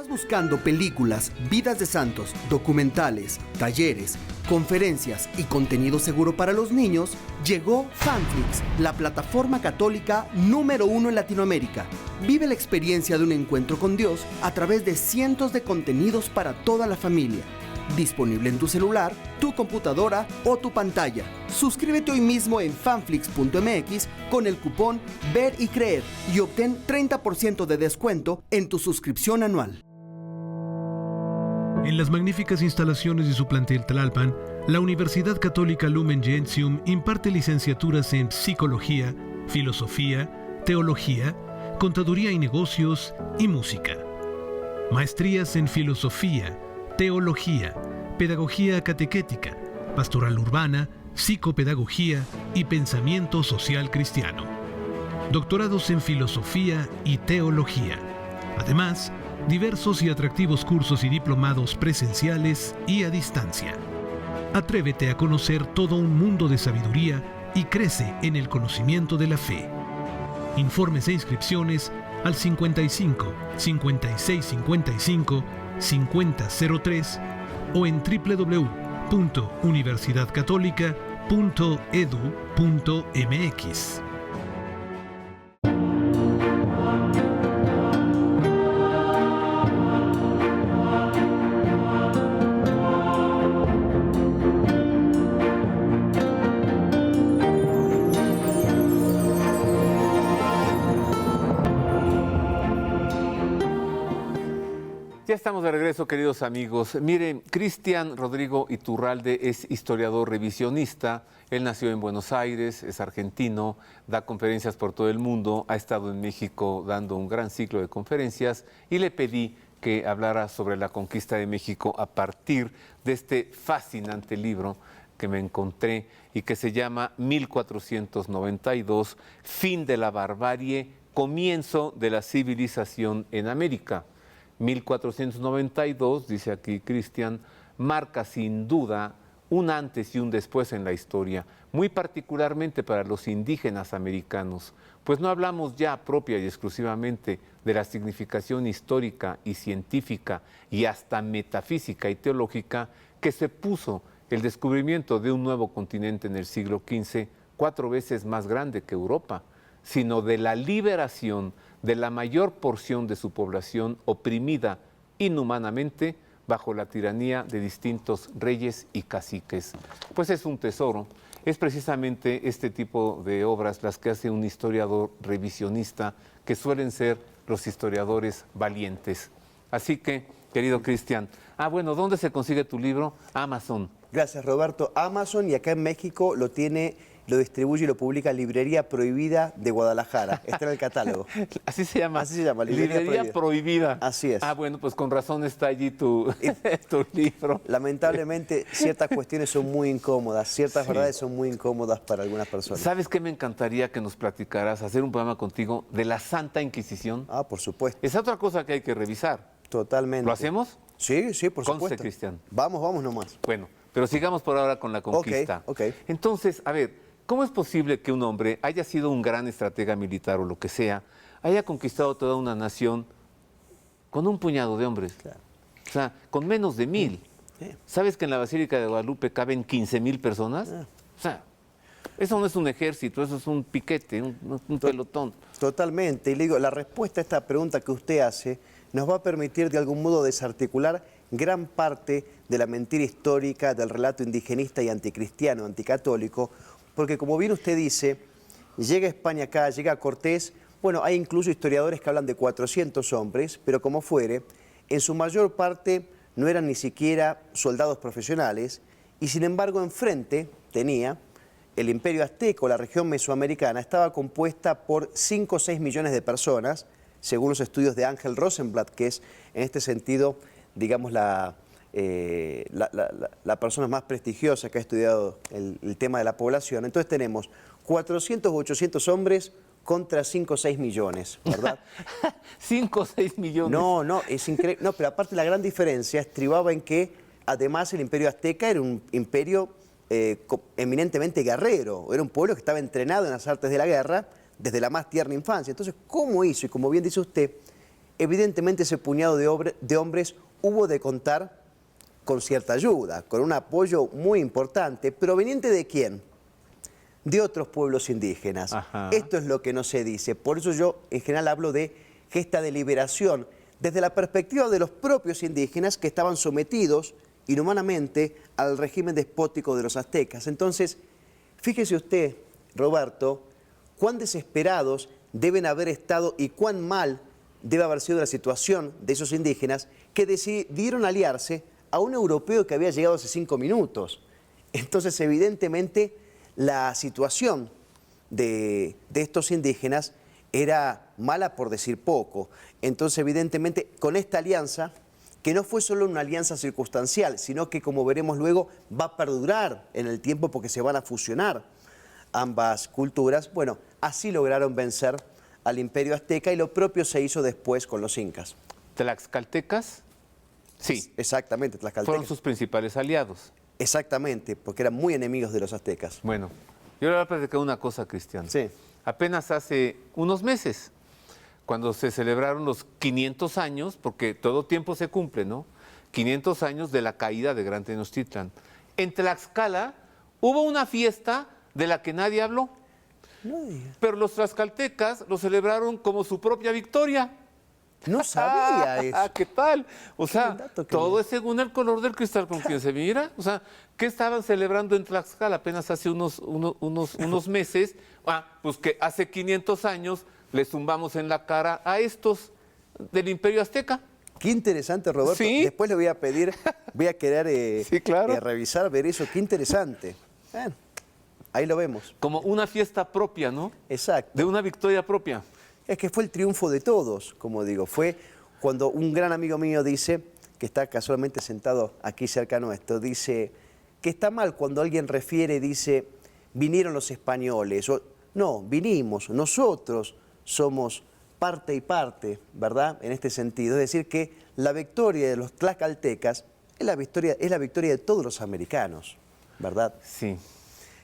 ¿Estás buscando películas, vidas de santos, documentales, talleres, conferencias y contenido seguro para los niños? Llegó Fanflix, la plataforma católica número 1 en Latinoamérica. Vive la experiencia de un encuentro con Dios a través de cientos de contenidos para toda la familia. Disponible en tu celular, tu computadora o tu pantalla. Suscríbete hoy mismo en fanflix.mx con el cupón Ver y Creer y obtén 30% de descuento en tu suscripción anual. En las magníficas instalaciones de su plantel Tlalpan, la Universidad Católica Lumen Gentium imparte licenciaturas en Psicología, Filosofía, Teología, Contaduría y Negocios y Música. Maestrías en Filosofía, Teología, Pedagogía Catequética, Pastoral Urbana, Psicopedagogía y Pensamiento Social Cristiano. Doctorados en Filosofía y Teología. Además, diversos y atractivos cursos y diplomados presenciales y a distancia. Atrévete a conocer todo un mundo de sabiduría y crece en el conocimiento de la fe. Informes e inscripciones al 55 56 55 5003 o en www.universidadcatólica.edu.mx. Ya estamos de regreso, queridos amigos. Miren, Cristian Rodrigo Iturralde es historiador revisionista. Él nació en Buenos Aires, es argentino, da conferencias por todo el mundo, ha estado en México dando un gran ciclo de conferencias y le pedí que hablara sobre la conquista de México a partir de este fascinante libro que me encontré y que se llama 1492, Fin de la barbarie, comienzo de la civilización en América. 1492, dice aquí Cristian, marca sin duda un antes y un después en la historia, muy particularmente para los indígenas americanos, pues no hablamos ya propia y exclusivamente de la significación histórica y científica y hasta metafísica y teológica que se puso el descubrimiento de un nuevo continente en el siglo XV, 4 veces más grande que Europa, sino de la liberación de la mayor porción de su población oprimida inhumanamente bajo la tiranía de distintos reyes y caciques. Pues es un tesoro. Es precisamente este tipo de obras las que hace un historiador revisionista, que suelen ser los historiadores valientes. Así que, querido Cristian, bueno, ¿dónde se consigue tu libro? Amazon. Gracias, Roberto. Amazon, y acá en México lo distribuye y lo publica Librería Prohibida de Guadalajara. Está en el catálogo. Así se llama. Así se llama, Librería Prohibida. Así es. Bueno, pues con razón está allí tu libro. Lamentablemente, ciertas cuestiones son muy incómodas, ciertas verdades son muy incómodas para algunas personas. ¿Sabes qué me encantaría que nos platicaras, hacer un programa contigo de la Santa Inquisición? Por supuesto. Es otra cosa que hay que revisar. Totalmente. ¿Lo hacemos? Sí, por Conste, supuesto. Cristian. Vamos nomás. Bueno, pero sigamos por ahora con la conquista. Ok. Entonces, a ver, ¿cómo es posible que un hombre haya sido un gran estratega militar o lo que sea, haya conquistado toda una nación con un puñado de hombres? Claro. O sea, con menos de 1000. Sí. ¿Sabes que en la Basílica de Guadalupe caben 15,000 personas? O sea, eso no es un ejército, eso es un piquete, un pelotón. Totalmente. Y le digo, la respuesta a esta pregunta que usted hace nos va a permitir de algún modo desarticular gran parte de la mentira histórica del relato indigenista y anticristiano, anticatólico, porque como bien usted dice, llega España acá, llega Cortés, bueno, hay incluso historiadores que hablan de 400 hombres, pero como fuere, en su mayor parte no eran ni siquiera soldados profesionales, y sin embargo enfrente tenía el Imperio Azteca, la región mesoamericana, estaba compuesta por 5 o 6 millones de personas, según los estudios de Ángel Rosenblatt, que es en este sentido, digamos, la persona más prestigiosa que ha estudiado el tema de la población. Entonces tenemos 400 o 800 hombres contra 5 o 6 millones, ¿verdad? 5 o 6 millones. No, es increíble. No, pero aparte la gran diferencia estribaba en que, además, el Imperio Azteca era un imperio eminentemente guerrero. Era un pueblo que estaba entrenado en las artes de la guerra desde la más tierna infancia. Entonces, ¿cómo hizo? Y como bien dice usted, evidentemente ese puñado de hombres hubo de contar con cierta ayuda, con un apoyo muy importante, proveniente ¿de quién? De otros pueblos indígenas. Ajá. Esto es lo que no se dice. Por eso yo en general hablo de gesta de liberación, desde la perspectiva de los propios indígenas que estaban sometidos inhumanamente al régimen despótico de los aztecas. Entonces, fíjese usted, Roberto, cuán desesperados deben haber estado y cuán mal debe haber sido la situación de esos indígenas que decidieron aliarse a un europeo que había llegado hace 5 minutos. Entonces, evidentemente, la situación de estos indígenas era mala por decir poco. Entonces, evidentemente, con esta alianza, que no fue solo una alianza circunstancial, sino que, como veremos luego, va a perdurar en el tiempo porque se van a fusionar ambas culturas, bueno, así lograron vencer al Imperio Azteca y lo propio se hizo después con los incas. ¿Tlaxcaltecas? Sí. Exactamente, Tlaxcaltecas. Fueron sus principales aliados. Exactamente, porque eran muy enemigos de los aztecas. Bueno, yo le voy a platicar una cosa, Cristian. Sí. Apenas hace unos meses, cuando se celebraron los 500 años, porque todo tiempo se cumple, ¿no? 500 años de la caída de Gran Tenochtitlan. En Tlaxcala hubo una fiesta de la que nadie habló. No diga. Pero los tlaxcaltecas lo celebraron como su propia victoria. No sabía eso. ¿Qué tal? O Qué sea, buen dato que todo me- es según el color del cristal con quien se mira. O sea, ¿qué estaban celebrando en Tlaxcala apenas hace unos meses? Pues que hace 500 años le zumbamos en la cara a estos del Imperio Azteca. Qué interesante, Roberto. Sí. Después le voy a pedir, voy a querer Sí, claro. revisar, ver eso. Qué interesante. Bueno, ahí lo vemos. Como una fiesta propia, ¿no? Exacto. De una victoria propia. Es que fue el triunfo de todos, como digo. Fue cuando un gran amigo mío dice, que está casualmente sentado aquí cerca nuestro, dice que está mal cuando alguien refiere, dice, vinieron los españoles. O, no, vinimos, nosotros somos parte y parte, ¿verdad? En este sentido. Es decir, que la victoria de los tlaxcaltecas es la victoria de todos los americanos, ¿verdad? Sí.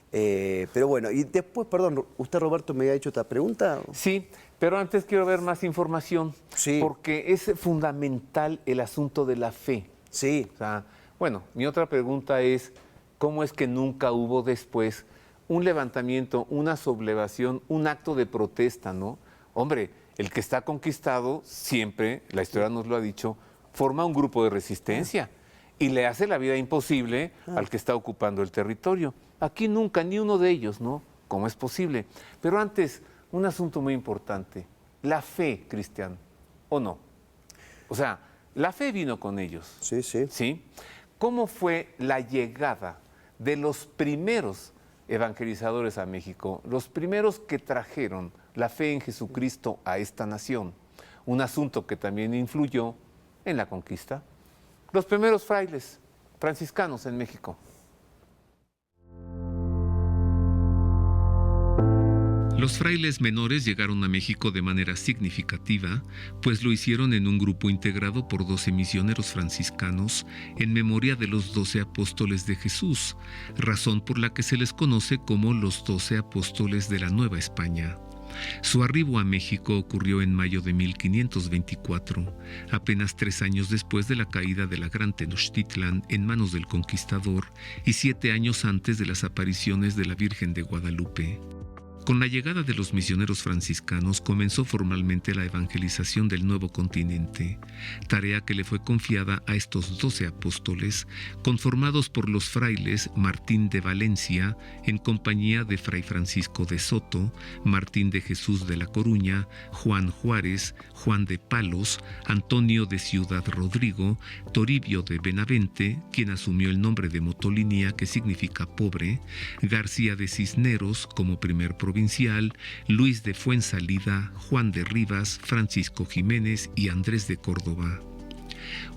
Pero bueno, y después, perdón, usted, Roberto, me había hecho otra pregunta. Sí, pero antes quiero ver más información. Sí. Porque es fundamental el asunto de la fe. Sí, O sea, bueno, mi otra pregunta es, ¿cómo es que nunca hubo después un levantamiento, una sublevación, un acto de protesta, ¿no? Hombre, el que está conquistado siempre, la historia nos lo ha dicho, forma un grupo de resistencia y le hace la vida imposible al que está ocupando el territorio. Aquí nunca, ni uno de ellos, ¿no? ¿Cómo es posible? Pero antes, un asunto muy importante, la fe, Cristian, ¿o no? O sea, la fe vino con ellos. sí, sí. ¿Sí? ¿Cómo fue la llegada de los primeros evangelizadores a México, los primeros que trajeron la fe en Jesucristo a esta nación? Un asunto que también influyó en la conquista. Los primeros frailes franciscanos en México. Los frailes menores llegaron a México de manera significativa, pues lo hicieron en un grupo integrado por 12 misioneros franciscanos en memoria de los 12 apóstoles de Jesús, razón por la que se les conoce como los 12 apóstoles de la Nueva España. Su arribo a México ocurrió en mayo de 1524, apenas 3 años después de la caída de la Gran Tenochtitlan en manos del conquistador y 7 años antes de las apariciones de la Virgen de Guadalupe. Con la llegada de los misioneros franciscanos comenzó formalmente la evangelización del nuevo continente, tarea que le fue confiada a estos 12 apóstoles, conformados por los frailes Martín de Valencia, en compañía de Fray Francisco de Soto, Martín de Jesús de la Coruña, Juan Juárez, Juan de Palos, Antonio de Ciudad Rodrigo, Toribio de Benavente, quien asumió el nombre de Motolinía, que significa pobre, García de Cisneros como primer provincial, Luis de Fuensalida, Juan de Rivas, Francisco Jiménez y Andrés de Córdoba.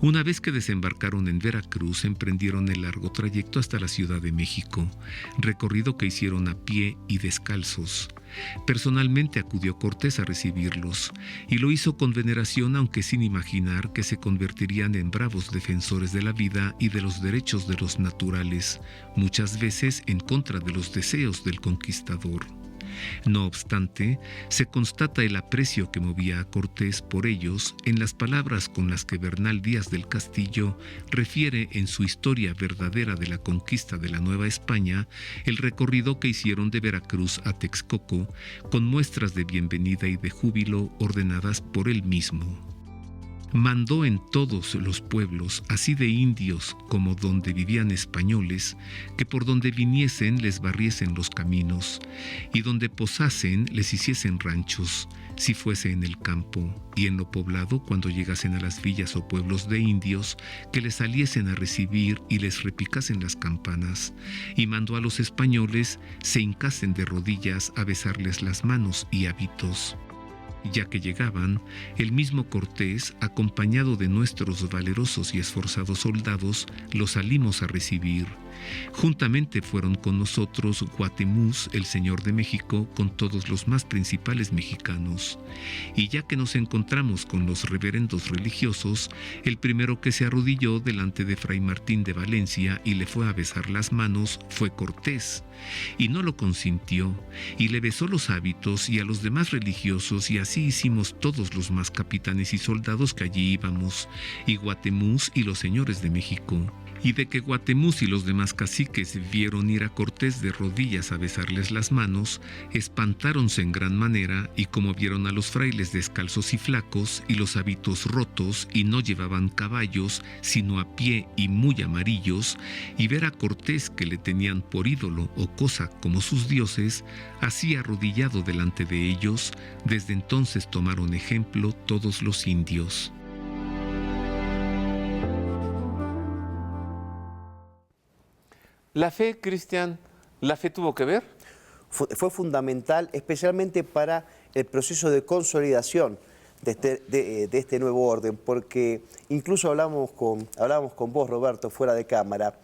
Una vez que desembarcaron en Veracruz, emprendieron el largo trayecto hasta la Ciudad de México, recorrido que hicieron a pie y descalzos. Personalmente acudió Cortés a recibirlos, y lo hizo con veneración, aunque sin imaginar que se convertirían en bravos defensores de la vida y de los derechos de los naturales, muchas veces en contra de los deseos del conquistador. No obstante, se constata el aprecio que movía a Cortés por ellos en las palabras con las que Bernal Díaz del Castillo refiere en su historia verdadera de la conquista de la Nueva España el recorrido que hicieron de Veracruz a Texcoco, con muestras de bienvenida y de júbilo ordenadas por él mismo. Mandó en todos los pueblos, así de indios como donde vivían españoles, que por donde viniesen les barriesen los caminos, y donde posasen les hiciesen ranchos, si fuese en el campo, y en lo poblado cuando llegasen a las villas o pueblos de indios, que les saliesen a recibir y les repicasen las campanas, y mandó a los españoles se hincasen de rodillas a besarles las manos y hábitos. Ya que llegaban, el mismo Cortés, acompañado de nuestros valerosos y esforzados soldados, los salimos a recibir. Juntamente fueron con nosotros Guatemuz, el señor de México, con todos los más principales mexicanos. Y ya que nos encontramos con los reverendos religiosos, el primero que se arrodilló delante de Fray Martín de Valencia y le fue a besar las manos fue Cortés, y no lo consintió, y le besó los hábitos y a los demás religiosos, y así hicimos todos los más capitanes y soldados que allí íbamos, y Guatemuz y los señores de México. Y de que Guatemuz y los demás caciques vieron ir a Cortés de rodillas a besarles las manos, espantáronse en gran manera, y como vieron a los frailes descalzos y flacos, y los hábitos rotos, y no llevaban caballos, sino a pie y muy amarillos, y ver a Cortés que le tenían por ídolo o cosa como sus dioses, así arrodillado delante de ellos, desde entonces tomaron ejemplo todos los indios. ¿La fe, Cristian, la fe tuvo que ver? Fue fundamental, especialmente para el proceso de consolidación de este nuevo orden, porque incluso hablábamos con vos, Roberto, fuera de cámara,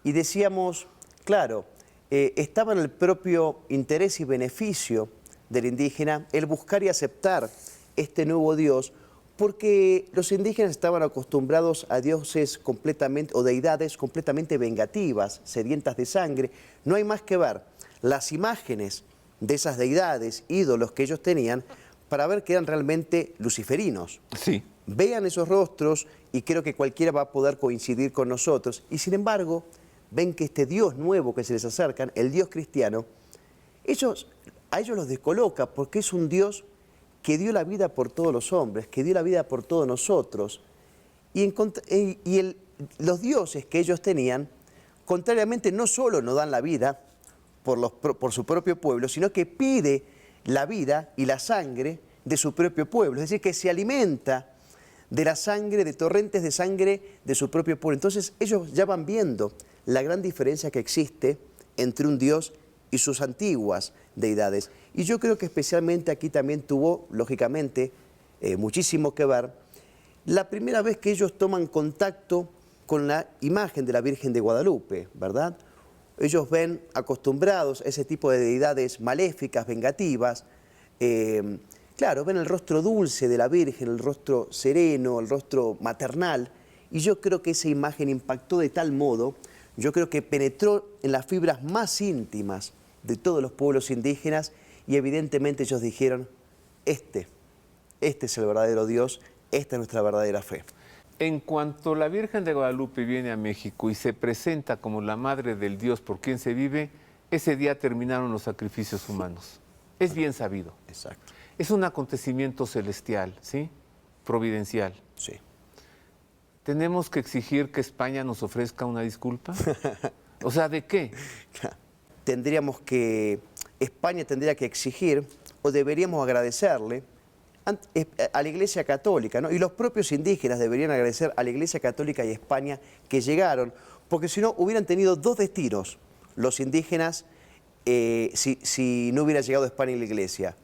y decíamos, claro, estaba en el propio interés y beneficio del indígena el buscar y aceptar este nuevo Dios, porque los indígenas estaban acostumbrados a dioses completamente, o deidades completamente vengativas, sedientas de sangre. No hay más que ver las imágenes de esas deidades, ídolos que ellos tenían, para ver que eran realmente luciferinos. Sí. Vean esos rostros y creo que cualquiera va a poder coincidir con nosotros. Y sin embargo, ven que este Dios nuevo que se les acercan, el Dios cristiano, a ellos los descoloca porque es un Dios que dio la vida por todos los hombres, que dio la vida por todos nosotros. Los dioses que ellos tenían, contrariamente, no solo no dan la vida por su propio pueblo, sino que pide la vida y la sangre de su propio pueblo. Es decir, que se alimenta de la sangre, de torrentes de sangre de su propio pueblo. Entonces ellos ya van viendo la gran diferencia que existe entre un Dios y sus antiguas deidades. Y yo creo que especialmente aquí también tuvo, lógicamente, muchísimo que ver la primera vez que ellos toman contacto con la imagen de la Virgen de Guadalupe, ¿verdad? Ellos ven acostumbrados a ese tipo de deidades maléficas, vengativas. Claro, ven el rostro dulce de la Virgen, el rostro sereno, el rostro maternal. Y yo creo que esa imagen impactó de tal modo, yo creo que penetró en las fibras más íntimas de todos los pueblos indígenas y evidentemente ellos dijeron, este es el verdadero Dios, esta es nuestra verdadera fe. En cuanto la Virgen de Guadalupe viene a México y se presenta como la madre del Dios por quien se vive, ese día terminaron los sacrificios humanos. Es bien sabido. Exacto. Es un acontecimiento celestial, ¿sí? Providencial. Sí. ¿Tenemos que exigir que España nos ofrezca una disculpa? O sea, ¿de qué? España tendría que exigir, o deberíamos agradecerle, a la Iglesia Católica, ¿no? Y los propios indígenas deberían agradecer a la Iglesia Católica y a España que llegaron, porque si no hubieran tenido dos destinos los indígenas si no hubiera llegado España y la Iglesia.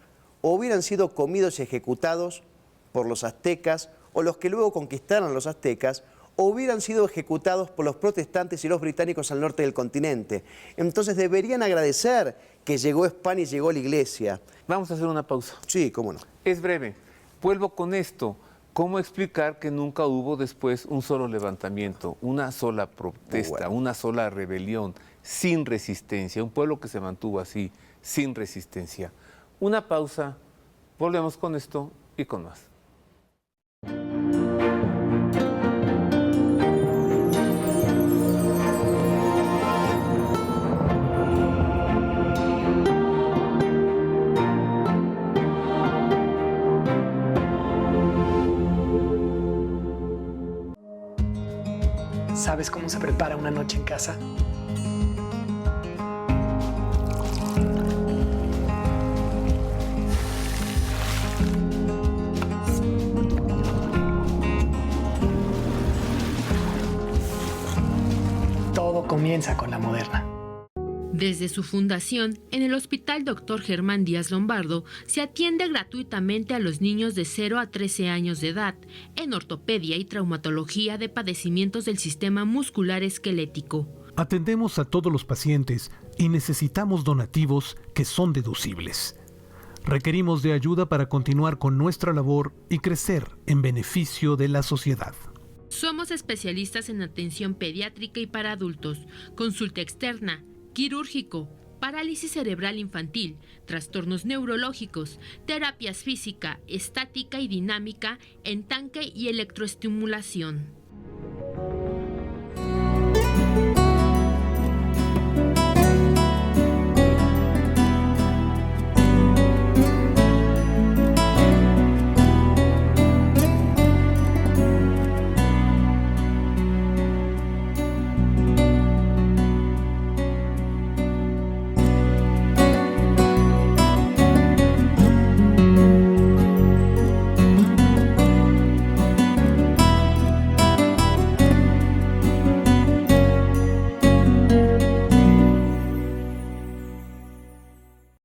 O hubieran sido comidos y ejecutados por los aztecas, o los que luego conquistaron a los aztecas, o hubieran sido ejecutados por los protestantes y los británicos al norte del continente. Entonces deberían agradecer que llegó España y llegó la Iglesia. Vamos a hacer una pausa. Sí, cómo no. Es breve. Vuelvo con esto. ¿Cómo explicar que nunca hubo después un solo levantamiento, una sola protesta, una sola rebelión, sin resistencia? Un pueblo que se mantuvo así, sin resistencia. Una pausa, volvemos con esto y con más. ¿Sabes cómo se prepara una noche en casa? Todo comienza con la Moderna. Desde su fundación, en el Hospital Dr. Germán Díaz Lombardo, se atiende gratuitamente a los niños de 0 a 13 años de edad, en ortopedia y traumatología de padecimientos del sistema muscular esquelético. Atendemos a todos los pacientes y necesitamos donativos que son deducibles. Requerimos de ayuda para continuar con nuestra labor y crecer en beneficio de la sociedad. Somos especialistas en atención pediátrica y para adultos, consulta externa, quirúrgico, parálisis cerebral infantil, trastornos neurológicos, terapias física, estática y dinámica en tanque y electroestimulación.